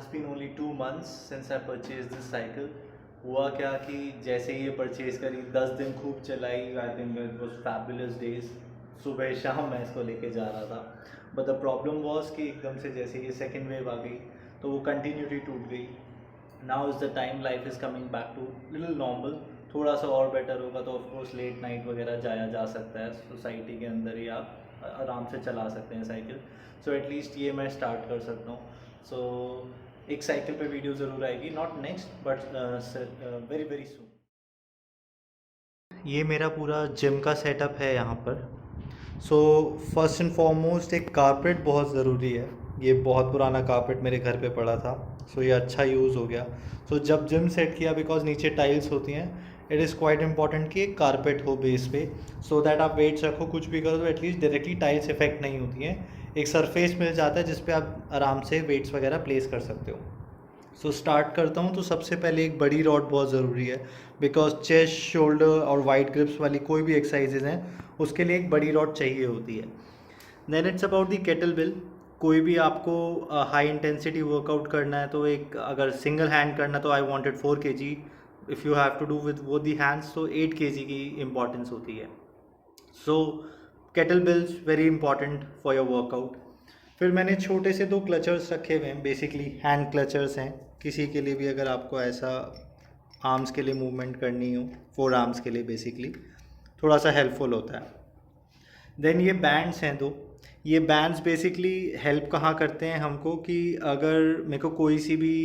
has been only 2 months since I purchased this cycle. हुआ क्या कि जैसे ही ये परचेज़ करी 10 दिन खूब चलाई. I think it was fabulous days. सुबह शाम मैं इसको लेके जा रहा था. बट द प्रॉब्लम वॉज कि एकदम से जैसे ये सेकेंड वेव आ गई तो वो कंटिन्यूटी टूट गई. Now is the time life is coming back to little normal. थोड़ा सा और बेटर होगा तो ऑफकोर्स लेट नाइट वगैरह जाया जा सकता है. सोसाइटी के अंदर ही आप आराम से चला सकते हैं साइकिल. सो एटलीस्ट ये मैं स्टार्ट कर सकता हूँ. सो एक साइकिल पे वीडियो ज़रूर आएगी, not next but very very soon. ये मेरा पूरा जिम का सेटअप है यहाँ पर. सो फर्स्ट एंड फॉरमोस्ट एक कारपेट बहुत ज़रूरी है. ये बहुत पुराना कारपेट मेरे घर पे पड़ा था. सो ये अच्छा यूज़ हो गया. सो जब जिम सेट किया, बिकॉज नीचे टाइल्स होती हैं, इट इज़ क्वाइट इंपॉर्टेंट कि एक कारपेट हो बेस पे, सो दैट आप वेट्स रखो कुछ भी करो तो एटलीस्ट डायरेक्टली टाइल्स इफेक्ट नहीं होती हैं. एक सरफेस मिल जाता है जिस पे आप आराम से वेट्स वगैरह प्लेस कर सकते हो. सो स्टार्ट करता हूँ. तो सबसे पहले एक बड़ी रॉड बहुत ज़रूरी है, बिकॉज चेस्ट, शोल्डर और वाइड ग्रिप्स वाली कोई भी एक्सरसाइजेज हैं उसके लिए एक बड़ी रॉड चाहिए होती है. Then it's about the kettle bell. कोई भी आपको हाई इंटेंसिटी वर्कआउट करना है तो एक अगर सिंगल हैंड करना तो I wanted 4 kg. If you have to do with वो दी हैंड्स तो 8 kg की इम्पॉर्टेंस होती है. So kettle bells very important for your workout. फिर मैंने छोटे से 2 क्लचर्स रखे हुए हैं, बेसिकली हैंड क्लचर्स हैं. किसी के लिए भी अगर आपको ऐसा आर्म्स के लिए मूवमेंट करनी हो, 4 आर्म्स के लिए बेसिकली थोड़ा सा हेल्पफुल होता है. देन ये बैंड्स हैं 2. ये बैंड्स बेसिकली हेल्प कहाँ करते हैं हमको कि अगर मेरे को कोई सी भी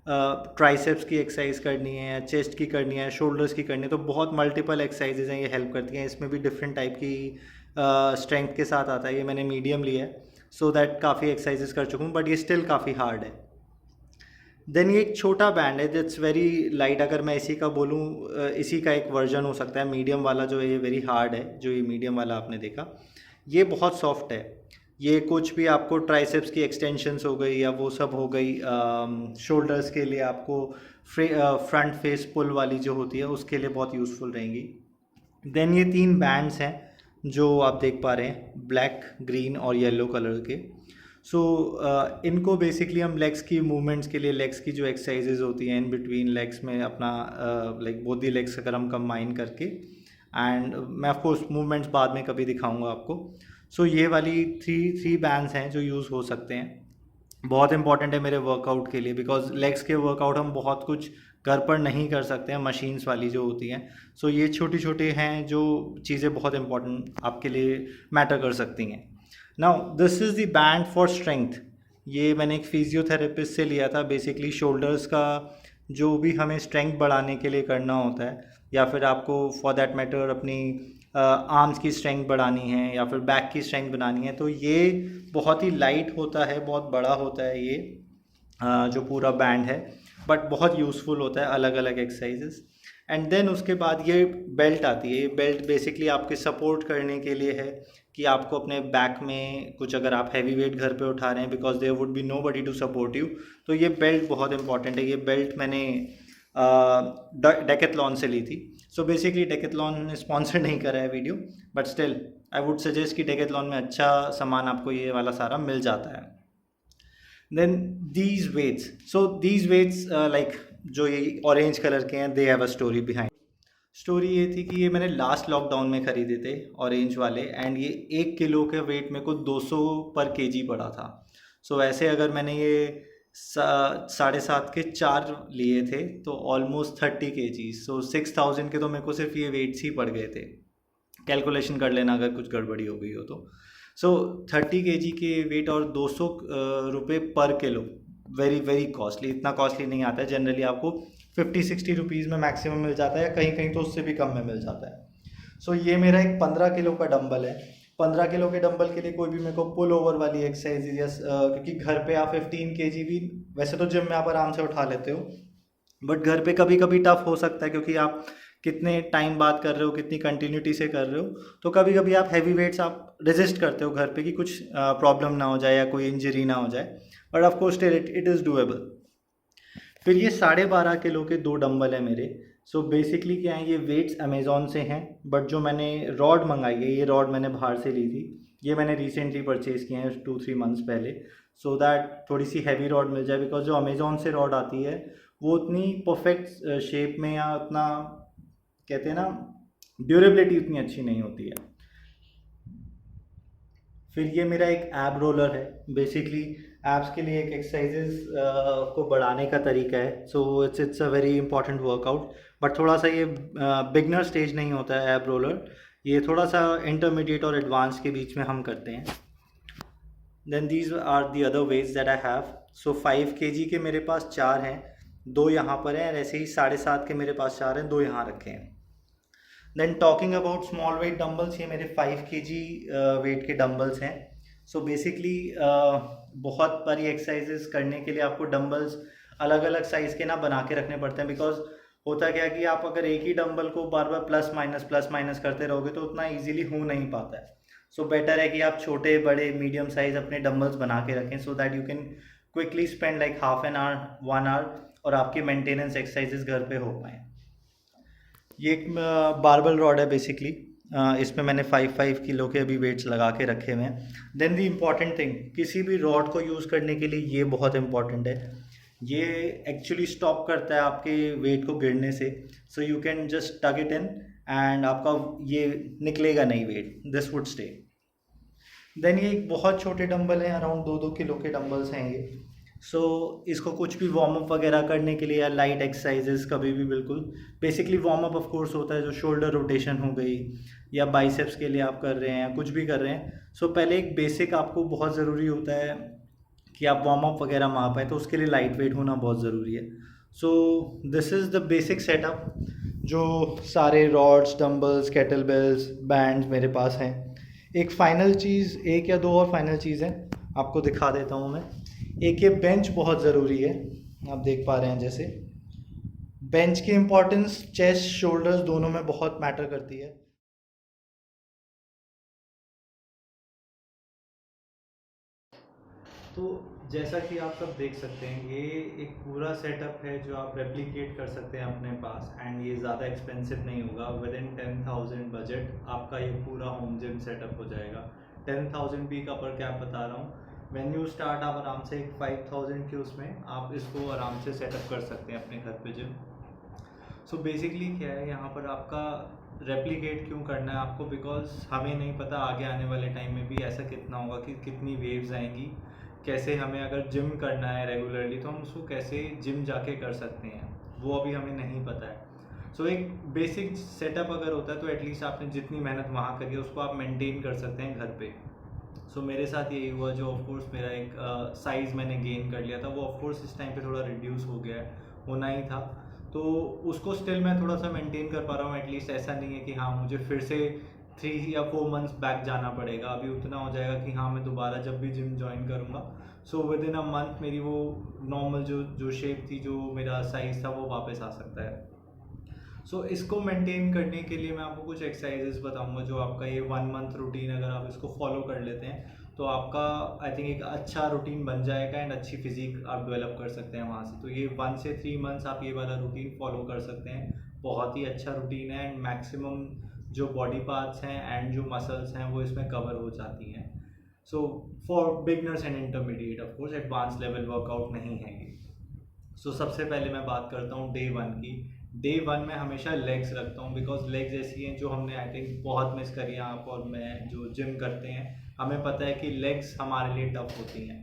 ट्राइसेप्स की एक्सरसाइज करनी है या चेस्ट की करनी है, शोल्डर्स की करनी है, तो बहुत मल्टीपल एक्सरसाइजेज हैं, ये हेल्प करती हैं. इसमें भी डिफरेंट टाइप की स्ट्रेंथ के साथ आता है. ये मैंने मीडियम लिया है सो दैट काफ़ी एक्सरसाइजेस कर चुका हूँ, बट ये स्टिल काफ़ी हार्ड है. देन ये एक छोटा बैंड है दैट्स वेरी लाइट. अगर मैं इसी का बोलूँ, इसी का एक वर्जन हो सकता है. मीडियम वाला जो है ये वेरी हार्ड है, जो ये मीडियम वाला आपने देखा ये बहुत सॉफ्ट है. ये कुछ भी आपको ट्राइसेप्स की एक्सटेंशंस हो गई या वो सब हो गई, शोल्डर्स के लिए आपको फ्रंट फेस पुल वाली जो होती है उसके लिए बहुत यूज़फुल रहेंगी. देन ये 3 बैंड्स हैं जो आप देख पा रहे हैं, ब्लैक, ग्रीन और येलो कलर के. सो इनको बेसिकली हम लेग्स की मूवमेंट्स के लिए, लेग्स की जो एक्सरसाइजेज होती हैं इन बिटवीन लेग्स में अपना लाइक बोथ दी लेग्स अगर हम कंबाइन करके, एंड मैं ऑफकोर्स मूवमेंट्स बाद में कभी दिखाऊंगा आपको. सो ये वाली थ्री बैंड्स हैं जो यूज़ हो सकते हैं. बहुत इंपॉर्टेंट है मेरे वर्कआउट के लिए, बिकॉज लेग्स के वर्कआउट हम बहुत कुछ घर पर नहीं कर सकते हैं, मशीन्स वाली जो होती हैं. सो ये छोटी छोटी हैं जो चीज़ें बहुत इंपॉर्टेंट आपके लिए मैटर कर सकती हैं. Now this is the band for strength. ये मैंने एक फिजियोथेरेपिस्ट से लिया था. बेसिकली शोल्डर्स का जो भी हमें स्ट्रेंथ बढ़ाने के लिए करना होता है, या फिर आपको फॉर दैट मैटर अपनी आर्म्स की स्ट्रेंथ बढ़ानी है या फिर बैक की स्ट्रेंथ बनानी है, तो ये बहुत ही लाइट होता है, बहुत बड़ा होता है ये जो पूरा बैंड है, बट बहुत यूज़फुल होता है अलग अलग एक्सरसाइजेस. एंड देन उसके बाद ये बेल्ट आती है. ये बेल्ट बेसिकली आपके सपोर्ट करने के लिए है कि आपको अपने बैक में कुछ, अगर आप हैवी वेट घर पे उठा रहे हैं, because there would be nobody to support you, तो ये बेल्ट बहुत इंपॉर्टेंट है. ये बेल्ट मैंने डेकेथलॉन से ली थी. सो बेसिकली डेकेथलॉन ने स्पॉन्सर नहीं करा है video, but still I would suggest कि डेकेथलॉन में अच्छा सामान आपको ये वाला सारा मिल जाता है. Then these weights. So these weights like जो ये ऑरेंज कलर के हैं, they have a story behind. Story ये थी कि ये मैंने लास्ट लॉकडाउन में ख़रीदे थे ऑरेंज वाले, एंड ये 1 किलो के वेट मेरे को 200 पर केजी पड़ा था. सो वैसे अगर मैंने ये 7.5 के 4 लिए थे तो ऑलमोस्ट 30 kg. सो 6000 के तो मेरे को सिर्फ ये वेट्स ही पड़ गए थे. कैलकुलेशन कर लेना अगर कुछ गड़बड़ी हो गई हो तो. सो 30 kg के वेट और 200 रुपये पर किलो, वेरी वेरी कॉस्टली. इतना कॉस्टली नहीं आता है जनरली. आपको 50-60 रुपीज़ में मैक्सिमम मिल जाता है, कहीं कहीं तो उससे भी कम में मिल जाता है. सो ये मेरा एक 15 किलो का डंबल है. 15 किलो के डंबल के लिए कोई भी मेरे को पुल ओवर वाली एक्सरसाइज या क्योंकि घर पे आप 15 kg भी वैसे तो जिम में आप आराम से उठा लेते हो, बट घर पे कभी कभी टफ हो सकता है क्योंकि आप कितने टाइम बाद कर रहे हो, कितनी कंटिन्यूटी से कर रहे हो, तो कभी कभी आप हैवी वेट्स आप रेजिस्ट करते हो घर पे कि कुछ प्रॉब्लम ना हो जाए या कोई इंजरी ना हो जाए, but of course it is doable. फिर ये 12.5 किलो के 2 डंबल है मेरे. सो बेसिकली क्या है, ये वेट्स अमेज़ॉन से हैं, बट जो मैंने रॉड मंगाई है, ये रॉड मैंने बाहर से ली थी. ये मैंने रिसेंटली परचेज़ किए हैं 2-3 मंथ्स पहले, सो दैट थोड़ी सी हैवी रॉड मिल जाए, बिकॉज जो अमेज़ोन से रॉड आती है वो उतनी परफेक्ट शेप में या उतना, कहते हैं ना, ड्यूरेबिलिटी उतनी अच्छी नहीं होती है। फिर ये मेरा एक ऐप रोलर है, बेसिकली एप्स के लिए एक एक्सरसाइजेस को बढ़ाने का तरीका है। So it's a very important workout, but थोड़ा सा ये बिगनर स्टेज नहीं होता है ऐप रोलर, ये थोड़ा सा इंटरमीडिएट और एडवांस के बीच में हम करते हैं। Then these are the other ways that I have. So 5 kg के मेरे पास 4 हैं, 2 यहाँ पर हैं, और ऐसे ही 7.5 के मेरे पास 4 हैं, 2 यहाँ रखे हैं। Then talking about small weight dumbbells, ये मेरे 5 kg वेट के डंबल्स हैं। सो बेसिकली बहुत सारी एक्सरसाइजेस करने के लिए आपको डंबल्स अलग अलग साइज़ के ना बना के रखने पड़ते हैं, बिकॉज होता क्या है कि आप अगर एक ही डंबल को बार बार प्लस माइनस करते रहोगे तो उतना इजीली हो नहीं पाता है। सो बेटर है कि आप छोटे बड़े मीडियम साइज़ अपने डंबल्स बना के रखें, so that you can quickly spend like half an hour 1 hour, और आपकी मेंटेनेंस एक्सरसाइजेस घर पे हो पाएँ। ये एक बारबल रॉड है बेसिकली, इसमें मैंने 5 किलो के अभी वेट्स लगा के रखे हुए हैं। देन दी इम्पॉर्टेंट थिंग, किसी भी रॉड को यूज़ करने के लिए ये बहुत इंपॉर्टेंट है, ये एक्चुअली स्टॉप करता है आपके वेट को गिरने से। So you can just tug it in and आपका ये निकलेगा नहीं weight, this would stay. Then ये एक बहुत छोटे डंबल हैं, अराउंड 2-2 किलो के डंबल्स हैं ये। सो इसको कुछ भी वार्म अप वगैरह करने के लिए या लाइट एक्सरसाइजेस कभी भी, बिल्कुल basically warm up of course होता है जो शोल्डर रोटेशन हो गई या बाइसेप्स के लिए आप कर रहे हैं या कुछ भी कर रहे हैं। सो पहले एक बेसिक आपको बहुत ज़रूरी होता है कि आप वार्म अप वगैरह मार पाए, तो उसके लिए लाइट वेट होना बहुत ज़रूरी है। So this is the basic setup, जो सारे rods, dumbbells, kettle bells, bands मेरे पास हैं। एक फ़ाइनल चीज़, एक या 2 और फाइनल चीज़ें आपको दिखा देता हूँ मैं। एक ये बेंच बहुत ज़रूरी है, आप देख पा रहे हैं जैसे बेंच की इम्पोर्टेंस चेस्ट शोल्डर्स दोनों में बहुत मैटर करती है। तो जैसा कि आप सब देख सकते हैं, ये एक पूरा सेटअप है जो आप रेप्लिकेट कर सकते हैं अपने पास, एंड ये ज़्यादा एक्सपेंसिव नहीं होगा। विद इन 10,000 बजट आपका ये पूरा होम जिम सेटअप हो जाएगा। 10,000 भी का पर कैप बता रहा हूँ। व्हेन यू स्टार्ट आप आराम से 5,000 के उसमें आप इसको आराम से सेटअप कर सकते हैं अपने घर पे जिम। सो बेसिकली क्या है, यहाँ पर आपका रेप्लिकेट क्यों करना है आपको, बिकॉज हमें नहीं पता आगे आने वाले टाइम में भी ऐसा कितना होगा कि कितनी वेव्स आएंगी, कैसे हमें अगर जिम करना है रेगुलरली तो हम उसको कैसे जिम जाके कर सकते हैं, वो अभी हमें नहीं पता है। सो एक बेसिक सेटअप अगर होता है तो एटलीस्ट आपने जितनी मेहनत वहाँ करी है उसको आप मेंटेन कर सकते हैं घर पे। सो मेरे साथ यही हुआ, जो ऑफकोर्स मेरा एक साइज़ मैंने गेन कर लिया था, वो ऑफकोर्स इस टाइम पे थोड़ा रिड्यूस हो गया है, होना ही था, तो उसको स्टिल मैं थोड़ा सा मेंटेन कर पा रहा हूँ एटलीस्ट। ऐसा नहीं है कि हाँ मुझे फिर से 3 या 4 मंथ्स बैक जाना पड़ेगा, अभी उतना हो जाएगा कि हाँ मैं दोबारा जब भी जिम ज्वाइन करूँगा so with in a month मेरी वो नॉर्मल जो शेप थी, जो मेरा साइज़ था, वो वापस आ सकता है। सो इसको मेंटेन करने के लिए मैं आपको कुछ एक्सरसाइजेस बताऊंगा, जो आपका ये 1 मंथ रूटीन अगर आप इसको फॉलो कर लेते हैं तो आपका आई थिंक एक अच्छा रूटीन बन जाएगा एंड अच्छी फिजिक आप डेवलप कर सकते हैं वहाँ से। तो ये 1 से 3 मंथ्स आप ये वाला रूटीन फॉलो कर सकते हैं, बहुत ही अच्छा रूटीन है एंड मैक्सिमम जो बॉडी पार्ट्स हैं एंड जो मसल्स हैं वो इसमें कवर हो जाती हैं। So for beginners and intermediate, of course advance level workout नहीं है ये। सो सबसे पहले मैं बात करता हूँ डे 1 की। डे 1 में हमेशा लेग्स रखता हूँ, बिकॉज लेग्स ऐसी हैं जो हमने आई थिंक बहुत मिस करी है, आप और मैं जो जिम करते हैं हमें पता है कि लेग्स हमारे लिए टफ होती हैं।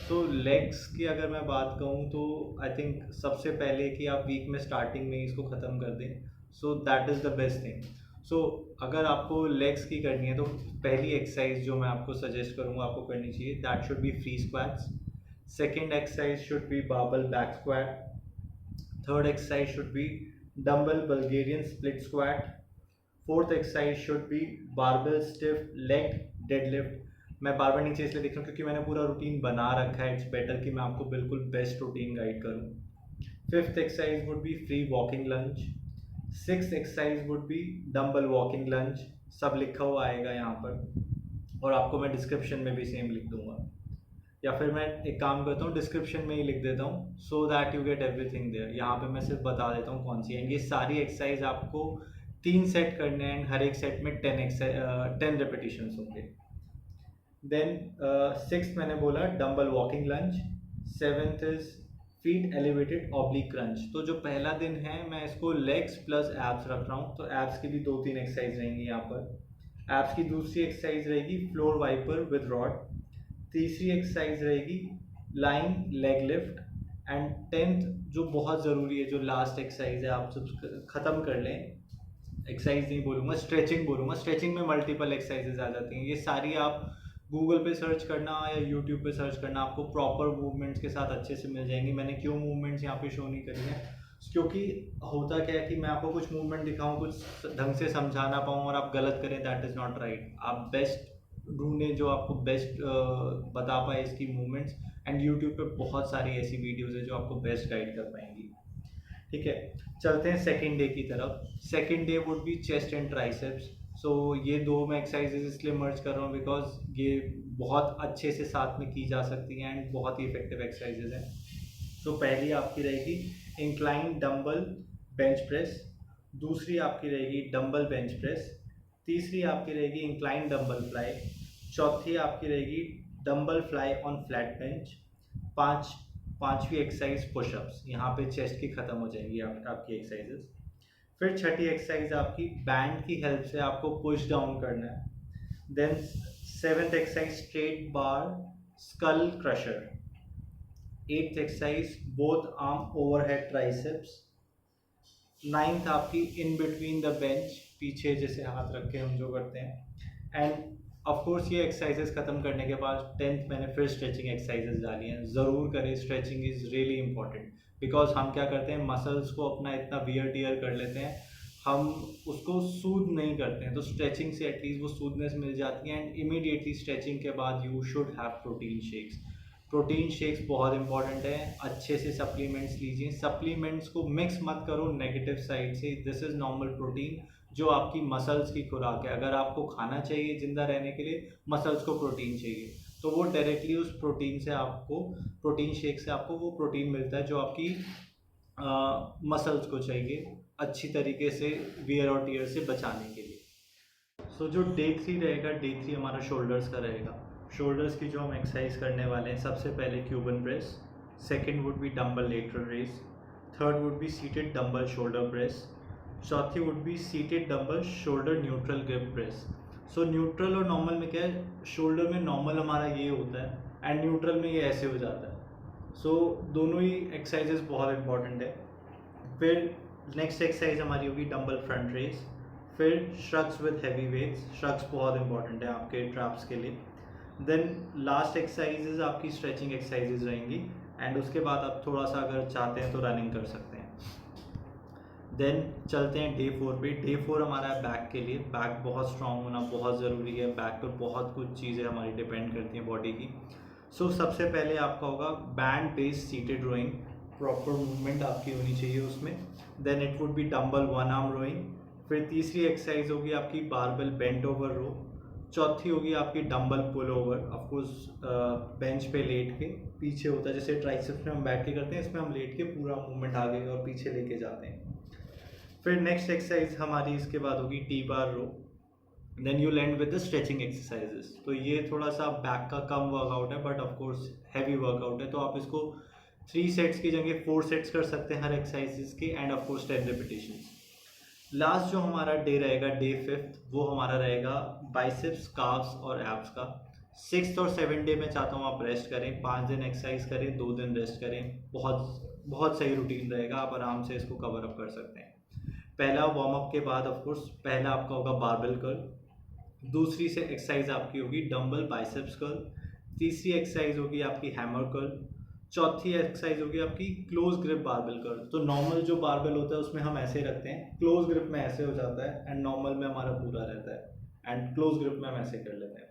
तो लेग्स की अगर मैं बात कहूँ तो आई थिंक सबसे पहले कि आप वीक में स्टार्टिंग में इसको ख़त्म कर दें, so that is the best thing. So अगर आपको लेग्स की करनी है तो पहली एक्सरसाइज जो मैं आपको सजेस्ट करूँगा आपको करनी चाहिए, that should be free squats. Second exercise should be barbell back squat. Third exercise should be dumbbell Bulgarian split squat. Fourth exercise should be barbell stiff leg deadlift. मैं बार बार नीचे इसलिए देख रहा हूँ क्योंकि मैंने पूरा रूटीन बना रखा है, इट्स बेटर कि मैं आपको बिल्कुल बेस्ट रूटीन गाइड करूँ। Fifth exercise would be free walking lunge. Sixth exercise would be dumbbell walking lunge. सब लिखा हुआ आएगा यहाँ पर और आपको मैं डिस्क्रिप्शन में भी सेम लिख दूंगा, या फिर मैं एक काम करता हूँ डिस्क्रिप्शन में ही लिख देता हूँ, so that you get everything there. यहाँ पे मैं सिर्फ बता देता हूँ कौन सी है। ये सारी एक्सरसाइज आपको 3 सेट करने हैं, हर एक सेट में 10 रेपिटेशंस होंगे। देन सिक्स मैंने बोला dumbbell walking lunge. Seventh is feet elevated oblique crunch. तो जो पहला दिन है मैं इसको लेग्स प्लस एब्स रख रहा हूँ, तो एब्स की भी 2-3 एक्सरसाइज रहेंगी यहाँ पर। एब्स की दूसरी एक्सरसाइज रहेगी फ्लोर वाइपर विद रॉड। तीसरी एक्सरसाइज रहेगी lying leg lift. And tenth जो बहुत ज़रूरी है, जो लास्ट एक्सरसाइज है, आप सब ख़त्म कर लें, एक्सरसाइज नहीं बोलूँगा, स्ट्रेचिंग बोलूँगा। स्ट्रेचिंग में मल्टीपल एक्सरसाइजेज आ जाती हैं, ये सारी आप गूगल पे सर्च करना या यूट्यूब पे सर्च करना, आपको प्रॉपर मूवमेंट्स के साथ अच्छे से मिल जाएंगी। मैंने क्यों मूवमेंट्स यहाँ पे शो नहीं करी है, क्योंकि होता क्या है कि मैं आपको कुछ मूवमेंट दिखाऊं, कुछ ढंग से समझा ना पाऊँ और आप गलत करें, दैट इज़ नॉट राइट। आप बेस्ट ढूंढें जो आपको बेस्ट बता पाए इसकी मूवमेंट्स। एंड यूट्यूब पे बहुत सारी ऐसी वीडियोज़ है जो आपको बेस्ट गाइड कर पाएंगी। ठीक है, चलते हैं सेकेंड डे की तरफ। Second day would be chest and triceps. So ये दो मैं एक्सरसाइजेज इसलिए मर्ज कर रहा हूँ बिकॉज ये बहुत अच्छे से साथ में की जा सकती हैं एंड बहुत ही इफेक्टिव एक्सरसाइजेज हैं। तो पहली आपकी रहेगी इंक्लाइन डंबल बेंच प्रेस। दूसरी आपकी रहेगी डंबल बेंच प्रेस। तीसरी आपकी रहेगी इंक्लाइन डंबल फ्लाई। चौथी आपकी रहेगी dumbbell fly on flat bench. पांचवी एक्सरसाइज पुशअप्स। यहाँ पे चेस्ट की ख़त्म हो जाएंगी आपकी एक्सरसाइजेस। फिर छठी एक्सरसाइज आपकी बैंड की हेल्प से आपको पुश डाउन करना है। Then seventh exercise straight bar skull crusher. Eighth exercise both arm overhead triceps. Ninth आपकी इन बिटवीन द बेंच, पीछे जैसे हाथ रख के हम जो करते हैं। एंड ऑफ कोर्स ये एक्सरसाइजेस खत्म करने के बाद टेंथ मैंने फिर स्ट्रेचिंग एक्सरसाइजेस डाली हैं। ज़रूर करें, stretching is really important because हम क्या करते हैं, मसल्स को अपना इतना वियर टियर कर लेते हैं, हम उसको सूद नहीं करते हैं। तो स्ट्रेचिंग से एटलीस्ट वो सूदनेस मिल जाती है। एंड इमीडिएटली स्ट्रेचिंग के बाद you should have protein shakes. Protein shakes बहुत इंपॉर्टेंट है, अच्छे से सप्लीमेंट्स लीजिए। सप्लीमेंट्स को मिक्स मत करो नेगेटिव साइड से। दिस इज़ नॉर्मल प्रोटीन जो आपकी मसल्स की खुराक है। अगर आपको खाना चाहिए ज़िंदा रहने के लिए, मसल्स को प्रोटीन चाहिए, तो वो डायरेक्टली उस प्रोटीन से आपको, प्रोटीन शेक से आपको वो प्रोटीन मिलता है जो आपकी मसल्स को चाहिए अच्छी तरीके से वियर और टीयर से बचाने के लिए। सो जो डे 3 रहेगा, डे 3 हमारा शोल्डर्स का रहेगा। शोल्डर्स की जो हम एक्सरसाइज करने वाले हैं, सबसे पहले Cuban press. Second would be dumbbell lateral raise. Third would be seated dumbbell shoulder press. चौथी would be seated dumbbell shoulder neutral grip press. So neutral और नॉर्मल में क्या है, शोल्डर में नॉर्मल हमारा ये होता है एंड न्यूट्रल में ये ऐसे हो जाता है। सो दोनों ही एक्सरसाइजेस बहुत इंपॉर्टेंट है। फिर नेक्स्ट एक्सरसाइज हमारी होगी डंबल फ्रंट रेस। फिर shrugs with heavy weights. Shrugs बहुत इंपॉर्टेंट है आपके ट्रैप्स के लिए। देन लास्ट एक्सरसाइजेज आपकी स्ट्रेचिंग एक्सरसाइजेज रहेंगी एंड उसके बाद आप थोड़ा सा अगर चाहते हैं तो रनिंग कर सकते हैं। देन चलते हैं डे 4 पे। डे 4 हमारा है बैक के लिए। बैक बहुत स्ट्रांग होना बहुत ज़रूरी है। बैक पर बहुत कुछ चीज़ें हमारी डिपेंड करती हैं बॉडी की। सो सबसे पहले आपका होगा band based seated rowing. Proper movement आपकी होनी चाहिए उसमें। Then it would be dumbbell one arm rowing. फिर तीसरी एक्सरसाइज होगी आपकी बारबेल बेंट ओवर रो। चौथी होगी आपकी dumbbell pull over. Of course bench पे लेट के, पीछे होता है जैसे ट्राइसेप्स में हम बैठ के करते हैं, इसमें हम लेट के पूरा मूवमेंट आगे और पीछे लेके जाते हैं। फिर नेक्स्ट एक्सरसाइज हमारी इसके बाद होगी T bar row. Then you land with the stretching exercises. तो ये थोड़ा सा बैक का कम वर्कआउट है बट ऑफकोर्स हैवी वर्कआउट है, तो आप इसको 3 सेट्स की जगह 4 सेट्स कर सकते हैं हर एक्सरसाइजेस के एंड ऑफकोर्स 10 रिपीटेशंस। लास्ट जो हमारा डे रहेगा, डे 5, वो हमारा रहेगा बाइसेप्स, काफ्स और एब्स का। 6th और 7th डे में चाहता हूँ आप रेस्ट करें, 5 दिन एक्सरसाइज करें, 2 दिन रेस्ट करें। बहुत बहुत सही रूटीन रहेगा, आप आराम से इसको कवर अप कर सकते हैं। पहला वार्म अप के बाद ऑफकोर्स पहला आपका होगा बारबेल कर्ल। दूसरी से एक्सरसाइज आपकी होगी डंबल बाइसेप्स कर्ल। तीसरी एक्सरसाइज होगी आपकी हैमर कर्ल। चौथी एक्सरसाइज होगी आपकी क्लोज ग्रिप बारबेल कर्ल। तो नॉर्मल जो बारबेल होता है उसमें हम ऐसे रखते हैं, क्लोज ग्रिप में ऐसे हो जाता है एंड नॉर्मल में हमारा पूरा रहता है एंड क्लोज ग्रिप में हम ऐसे कर लेते हैं।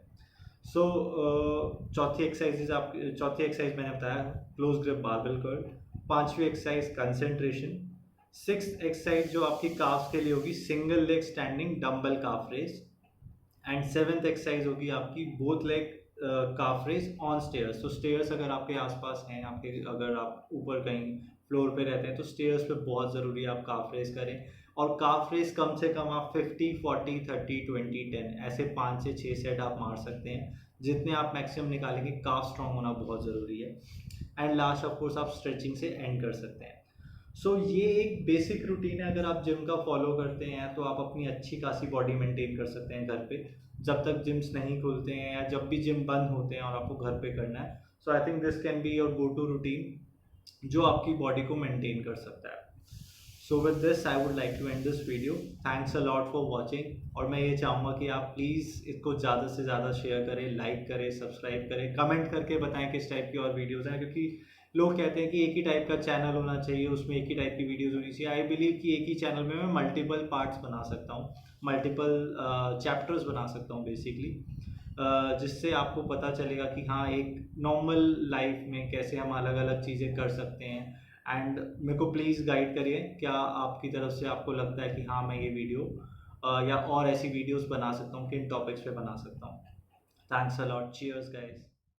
सो चौथी एक्सरसाइज मैंने बताया क्लोज ग्रिप बारबेल कर्ल। पांचवी एक्सरसाइज कंसेंट्रेशन। 6th एक्सरसाइज जो आपकी काफ्स के लिए होगी single leg standing dumbbell calf raise. And 7th exercise होगी आपकी both leg calf raise on stairs. तो स्टेयर्स अगर आपके आसपास हैं, आपके अगर आप ऊपर कहीं फ्लोर पे रहते हैं तो स्टेयर्स पे बहुत ज़रूरी है आप काफ रेस करें। और काफ रेस कम से कम आप 50, 40, 30, 20, 10 ऐसे 5 से 6 सेट आप मार सकते हैं। जितने आप मैक्सिमम निकालेंगे, काफ स्ट्रांग होना बहुत ज़रूरी है। एंड लास्ट ऑफ कोर्स आप स्ट्रेचिंग से एंड कर सकते हैं। सो ये एक बेसिक रूटीन है, अगर आप जिम का फॉलो करते हैं तो आप अपनी अच्छी खासी बॉडी मेंटेन कर सकते हैं घर पे, जब तक जिम्स नहीं खुलते हैं या जब भी जिम बंद होते हैं और आपको घर पे करना है। So I think this can be your go to routine जो आपकी बॉडी को मेंटेन कर सकता है। So with this I would like to end this video. Thanks a lot for watching. और मैं ये चाहूँगा कि आप प्लीज़ इसको ज़्यादा से ज़्यादा शेयर करें, लाइक करें, सब्सक्राइब करें, कमेंट करके बताएं किस टाइप की और वीडियोज़ हैं, क्योंकि लोग कहते हैं कि एक ही टाइप का चैनल होना चाहिए, उसमें एक ही टाइप की वीडियोज़ होनी चाहिए। आई बिलीव कि एक ही चैनल में मैं मल्टीपल पार्ट्स बना सकता हूँ, मल्टीपल चैप्टर्स बना सकता हूँ बेसिकली, जिससे आपको पता चलेगा कि हाँ, एक नॉर्मल लाइफ में कैसे हम अलग अलग चीज़ें कर सकते हैं। एंड मेरे को प्लीज़ गाइड करिए, क्या आपकी तरफ से आपको लगता है कि हाँ, मैं ये वीडियो या और ऐसी वीडियोस बना सकता हूँ, किन टॉपिक्स पे बना सकता हूँ। Thanks a lot, cheers guys.